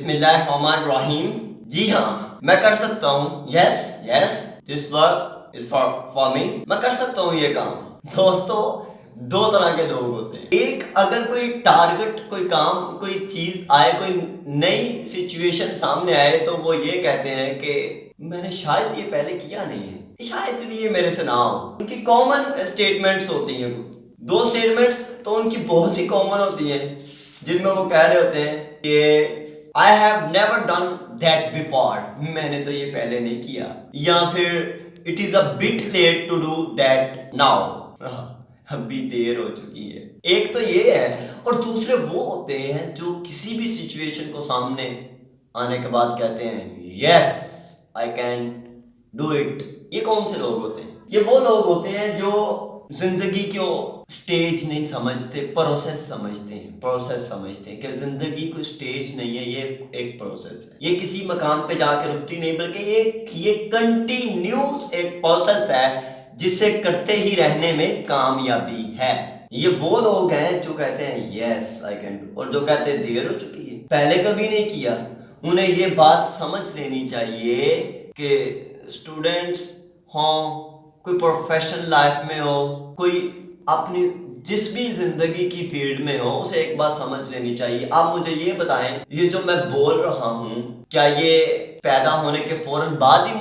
बिस्मिल्लाहिर्रहमानिर्रहीम। जी हाँ, मैं कर सकता हूँ। Yes yes, this work is for me. मैं कर सकता हूँ ये काम। दोस्तों, दो तरह के लोग होते हैं। एक, अगर कोई टारगेट, कोई काम, कोई चीज आए, कोई नई सिचुएशन सामने आए, तो वो ये कहते हैं कि मैंने शायद ये पहले किया नहीं है, शायद ये मेरे से ना हो। उनकी कॉमन स्टेटमेंट्स होती हैं। दो स्टेटमेंट्स तो उनकी बहुत ही कॉमन होती हैं, जिनमें वो कह रहे होते हैं कि I have never done that before, मैंने तो ये पहले नहीं किया, या फिर it is a bit late to do that now, अभी देर हो चुकी है। एक तो ये है, और दूसरे वो होते हैं जो किसी भी सिचुएशन को सामने आने के बाद कहते हैं yes I can do it। ये कौन से लोग होते हैं? ये वो लोग होते हैं जो जिंदगी को स्टेज नहीं समझते, प्रोसेस समझते हैं। प्रोसेस समझते हैं कि जिंदगी कोई स्टेज नहीं है, ये एक प्रोसेस है। ये किसी मकाम पे जाकर रुकती नहीं, बल्कि ये कंटिन्यूस एक प्रोसेस है जिसे करते ही रहने में कामयाबी है। ये वो लोग हैं जो कहते हैं यस आई कैन डू, और जो कहते हैं देर हो चुकी है, पहले कभी नहीं किया। उन्हें ये बात समझ लेनी चाहिए कि स्टूडेंट्स हों, कोई प्रोफेशनल लाइफ में हो, कोई अपनी जिस भी जिंदगी की फील्ड में हो, उसे एक बात समझ लेनी चाहिए। आप मुझे ये बताएं, ये जो मैं बोल रहा हूँ, क्या ये पैदा होने के फौरन बाद ही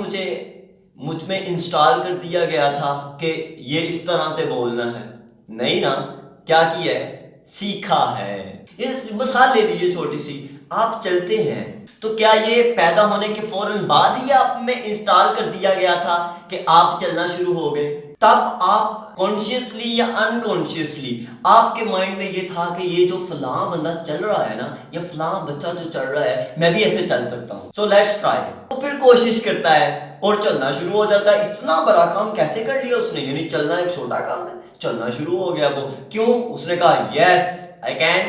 मुझ में इंस्टॉल कर दिया गया था कि ये इस तरह से बोलना है? नहीं ना। क्या किया है? सीखा है। ये मिसाल ले लीजिए छोटी सी, आप चलते हैं तो क्या ये पैदा होने के फौरन बाद ही आप में इंस्टॉल कर दिया गया था कि आप चलना शुरू हो गए? तब आप कॉन्शियसली या अनकॉन्शियसली आपके माइंड में ये था कि ये जो फलां बंदा चल रहा है ना, या फलां बच्चा जो चल रहा है, मैं भी ऐसे चल सकता हूँ, सो लेट्स ट्राई। तो फिर कोशिश करता है और चलना शुरू हो जाता है। इतना बड़ा काम कैसे कर लिया उसने? यानी चलना एक छोटा काम है, चलना शुरू हो गया वो। क्यों? उसने कहा yes I can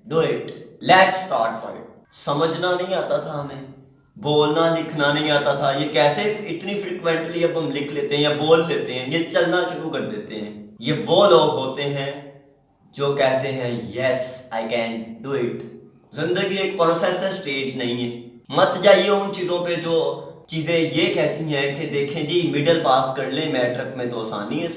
do it, let's start for it. समझना नहीं आता था हमें, बोलना लिखना नहीं आता था। ये कैसे इतनी फ्रिक्वेंटली अब हम लिख लेते हैं या बोल लेते हैं, ये चलना शुरू कर देते हैं। ये वो लोग होते हैं जो कहते हैं yes I can do it. जिंदगी एक प्रोसेस है, स्टेज नहीं है। मत जाइए उन चीज़ों पे जो चीज़ें ये कहती हैं कि देखें जी, मिडिल पास कर ले, मैट्रिक में तो आसानी है,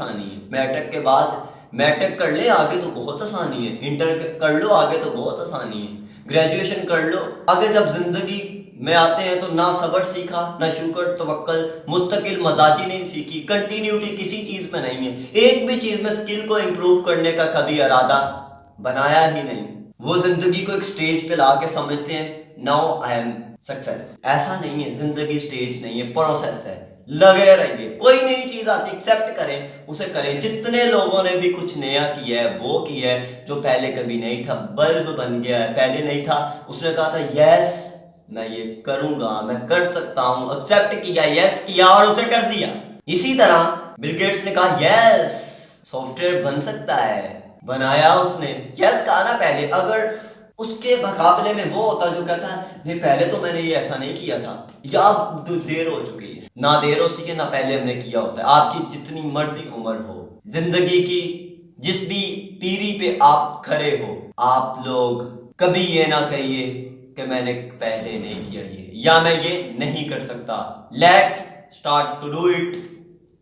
मैट्रिक के बाद मैट्रिक कर ले, आगे तो बहुत आसानी है, इंटर कर लो, आगे तो बहुत आसानी है, ग्रेजुएशन कर लो। आगे जब जिंदगी में आते हैं तो ना सब्र सीखा, ना शुक्र, तवक्कल, मुस्तकिल मजाजी नहीं सीखी, कंटिन्यूटी किसी चीज़ में नहीं है। एक भी चीज़ में स्किल को इम्प्रूव करने का कभी इरादा बनाया ही नहीं। वो जिंदगी को एक स्टेज पे ला के समझते हैं नाउ आई एम सक्सेस। ऐसा नहीं है, जिंदगी स्टेज नहीं है, प्रोसेस है। लगे रहिए, कोई नई चीज आती एक्सेप्ट करें, उसे करें। जितने लोगों ने भी कुछ नया किया है वो किया है जो पहले कभी नहीं था। बल्ब बन गया है, पहले नहीं था, उसने कहा था यस मैं ये करूंगा, मैं कर सकता हूं, एक्सेप्ट किया, यस किया और उसे कर दिया। इसी तरह बिल गेट्स ने कहा यस सॉफ्टवेयर बन सकता है, बनाया उसने, यस कहा ना पहले। अगर उसके मुकाबले में वो होता जो कहता है नहीं पहले तो मैंने ये ऐसा नहीं किया था, या देर हो चुकी है, ना देर होती है ना पहले हमने किया होता है। आपकी जितनी मर्जी उम्र हो, जिंदगी की जिस भी पीढ़ी पे आप खड़े हो, आप लोग कभी ये ना कहिए कि मैंने पहले नहीं किया ये, या मैं ये नहीं कर सकता। Let's start to do it.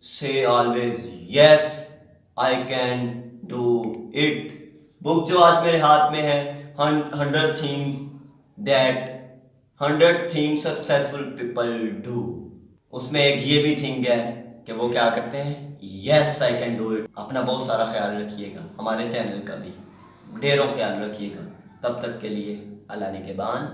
Say always yes I can do it. Book जो आज मेरे हाथ में है, 100 things सक्सेसफुल पीपल डू, उसमें एक ये भी थिंग है कि वो क्या करते हैं, yes I can do it. अपना बहुत सारा ख्याल रखिएगा, हमारे चैनल का भी ढेरों ख्याल रखिएगा। तब तक के लिए अल्लाह निगहबान।